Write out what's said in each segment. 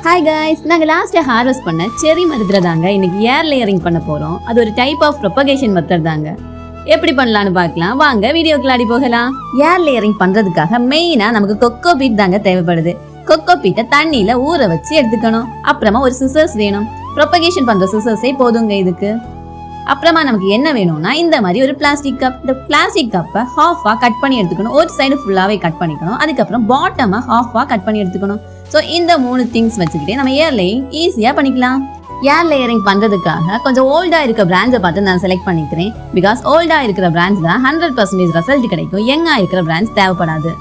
Hi guys, நாங்கள் லாஸ்ட்டாக harvest பண்ண செரி மரத்தில் தாங்க இன்னைக்கு ஏர் லேயரிங் பண்ண போகிறோம். அது ஒரு டைப் ஆஃப் ப்ரொபகேஷன் மெத்தட் தாங்க. எப்படி பண்ணலான்னு பார்க்கலாம் வாங்க, வீடியோக்குள்ளாடி போகலாம். ஏர் லேயரிங் பண்ணுறதுக்காக மெயினாக நமக்கு கொக்கோ பீட் தாங்க தேவைப்படுது. கொக்கோ பீட்டை தண்ணியில் ஊற வச்சு எடுத்துக்கணும். அப்புறமா ஒரு சிசர்ஸ் வேணும். ப்ரொபகேஷன் பண்ணுற சிசர்ஸே போதுங்க இதுக்கு. அப்புறமா நமக்கு என்ன வேணும்னா இந்த மாதிரி ஒரு பிளாஸ்டிக் கப். இந்த பிளாஸ்டிக் கப்பை ஹாஃபாக கட் பண்ணி எடுத்துக்கணும். ஒரு சைடு ஃபுல்லாகவே கட் பண்ணிக்கணும். அதுக்கப்புறம் பாட்டமாக ஹாஃபாக கட் பண்ணி எடுத்துக்கணும். ஸோ இந்த 3 திங்ஸ் வச்சுக்கிட்டே நம்ம ஏர் லேயரிங் ஈஸியாக பண்ணிக்கலாம். ஏர் லேயரிங் பண்ணுறதுக்காக கொஞ்சம் ஓல்டாக இருக்க பிராண்ட்ஸை பார்த்து நான் செலக்ட் பண்ணிக்கிறேன். பிகாஸ் ஓல்டாக இருக்கிற பிராண்ட்ஸ் தான் 100% ரிசல்ட் கிடைக்கும். யங்காக இருக்கிற பிராண்ட்ஸ் தேவைப்படாது.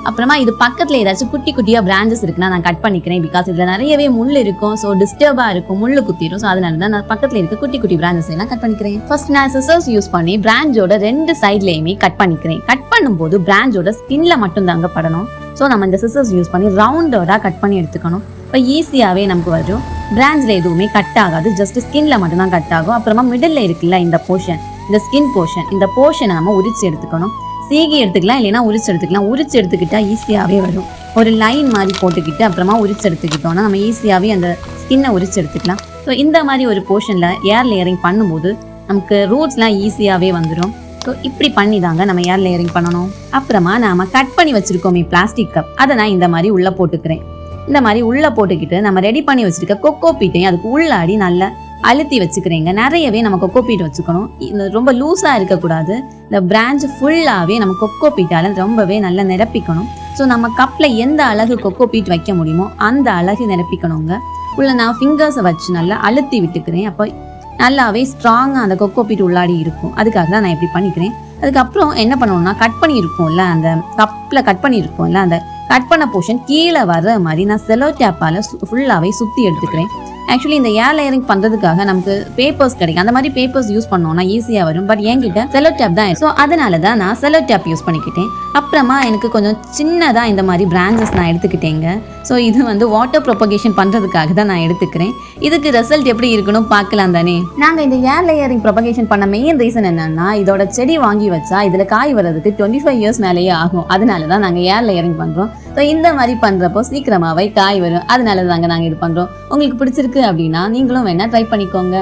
அப்புறமா இது பக்கத்தில் ஏதாச்சும் குட்டி குட்டியாக பிரான்ச்சஸ் இருக்குன்னா நான் கட் பண்ணிக்கிறேன். பிகாஸ் இதில் நிறையவே முள் இருக்கும். ஸோ டிஸ்டர்பாக இருக்கும், முள் குத்திடும். ஸோ அதனால தான் நான் பக்கத்தில் இருக்க குட்டி குட்டி பிரான்ச்சஸ் எல்லாம் கட் பண்ணிக்கிறேன். ஃபர்ஸ்ட் நான் சிசர்ஸ் யூஸ் பண்ணி பிரான்ச்சோட 2 சைட்லேயுமே கட் பண்ணிக்கிறேன். கட் பண்ணும்போது பிரான்ச்சோட ஸ்கின்ல மட்டும் தாங்க படணும். ஸோ நம்ம இந்த சிசர்ஸ் யூஸ் பண்ணி ரவுண்டோடாக கட் பண்ணி எடுத்துக்கணும். இப்போ ஈஸியாகவே நமக்கு வரும். பிரான்ச்சில் எதுவுமே கட் ஆகாது, ஜஸ்ட் ஸ்கின்ல மட்டும் தான் கட் ஆகும். அப்புறமா மிடில் இருக்குல்ல இந்த போர்ஷன், இந்த ஸ்கின் போர்ஷன், இந்த போர்ஷனை நம்ம உரிச்சு எடுத்துக்கணும். சீகி எடுத்துக்கலாம், இல்லைன்னா உரிச்சு எடுத்துக்கலாம். உரிச்சு எடுத்துக்கிட்டா ஈஸியாகவே வரும். ஒரு லைன் மாதிரி போட்டுக்கிட்டு அப்புறமா உரிச்சு எடுத்துக்கிட்டோம்னா நம்ம ஈஸியாகவே அந்த ஸ்கின்னை உரிச்சு எடுத்துக்கலாம். ஸோ இந்த மாதிரி ஒரு போர்ஷனில் ஏர் லேயரிங் பண்ணும்போது நமக்கு ரூட்ஸ்லாம் ஈஸியாகவே வந்துடும். ஸோ இப்படி பண்ணி தாங்க நம்ம ஏர் லேயரிங் பண்ணணும். அப்புறமா நாம் கட் பண்ணி வச்சுருக்கோமே பிளாஸ்டிக் கப், அதை நான் இந்த மாதிரி உள்ளே போட்டுக்கிறேன். இந்த மாதிரி உள்ளே போட்டுக்கிட்டு நம்ம ரெடி பண்ணி வச்சுருக்க கொக்கோ பீட்டையும் அதுக்கு உள்ளாடி நல்லா அழுத்தி வச்சுக்கிறேங்க. நிறையவே நம்ம கொக்கோ பீட் வச்சுக்கணும். இது ரொம்ப லூஸாக இருக்கக்கூடாது. இந்த பிரான்ச் ஃபுல்லாகவே நம்ம கொக்கோ பீட்டால் ரொம்பவே நல்லா நிரப்பிக்கணும். ஸோ நம்ம கப்பில் எந்த அழகு கொக்கோ பீட் வைக்க முடியுமோ அந்த அழகு நிரப்பிக்கணுங்க. உள்ள நான் ஃபிங்கர்ஸை வச்சு நல்லா அழுத்தி விட்டுக்கிறேன். அப்போ நல்லாவே ஸ்ட்ராங்காக அந்த கொக்கோ பீட் உள்ளாடி இருக்கும். அதுக்காக தான் நான் இப்படி பண்ணிக்கிறேன். அதுக்கப்புறம் என்ன பண்ணணும்னா கட் பண்ணியிருக்கோம்ல, அந்த கப்பில் கட் பண்ணியிருக்கோம்ல, அந்த கட் பண்ண போர்ஷன் கீழே வர்ற மாதிரி நான் செலோ டேப்பால் ஃபுல்லாகவே சுற்றி எடுத்துக்கிறேன். ஆக்சுவலி இந்த ஏர் லேயரிங் பண்ணுறதுக்காக நமக்கு பேப்பர்ஸ் கிடைக்கும். அந்த மாதிரி பேப்பர்ஸ் யூஸ் பண்ணோம்னா ஈஸியாக வரும். பட் என்கிட்ட செலோ டேப் தான். ஸோ அதனால தான் நான் செலோ டேப் யூஸ் பண்ணிக்கிட்டேன். அப்புறமா எனக்கு கொஞ்சம் சின்னதாக இந்த மாதிரி பிரான்ச்சஸ் நான் எடுத்துக்கிட்டேங்க. ஸோ இது வாட்டர் ப்ரொபகேஷன் பண்ணுறதுக்காக தான் நான் எடுத்துக்கிறேன். இதுக்கு ரிசல்ட் எப்படி இருக்கணும் பார்க்கலாம் தானே. நாங்கள் இந்த ஏர் லேயரிங் ப்ரொபகேஷன் பண்ண மெயின் ரீசன் என்னன்னா, இதோட செடி வாங்கி வச்சா இதில் காய் வர்றதுக்கு 25 இயர்ஸ் மேலேயே ஆகும். அதனால தான் நாங்கள் ஏர் லேயரிங் பண்ணுறோம். ஸோ இந்த மாதிரி பண்ணுறப்போ சீக்கிரமாகவே காய் வரும். அதனால தாங்க நாங்கள் இது பண்ணுறோம். உங்களுக்கு பிடிச்சிருக்கு அப்படின்னா நீங்களும் வேணா ட்ரை பண்ணிக்கோங்க.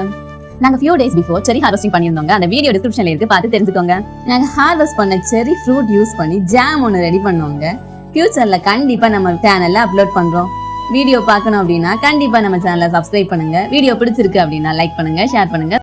நாங்கள் ஃபியூ டேஸ் பிஃபோர் செரி ஹார்வெஸ்டிங் பண்ணியிருந்தோங்க. அந்த வீடியோ டிஸ்கிரிப்ஷனில் இருக்கு, பார்த்து தெரிஞ்சுக்கோங்க. நாங்கள் ஹார்வெஸ்ட் பண்ண செரி ஃப்ரூட் யூஸ் பண்ணி ஜாம் ஒன்று ரெடி பண்ணுவோங்க. ஃபியூச்சரில் கண்டிப்பாக நம்ம சேனலில் அப்லோட் பண்ணுறோம். வீடியோ பார்க்கணும் அப்படின்னா கண்டிப்பாக நம்ம சேனலை சப்ஸ்கிரைப் பண்ணுங்கள். வீடியோ பிடிச்சிருக்கு அப்படின்னா லைக் பண்ணுங்கள், ஷேர் பண்ணுங்கள்.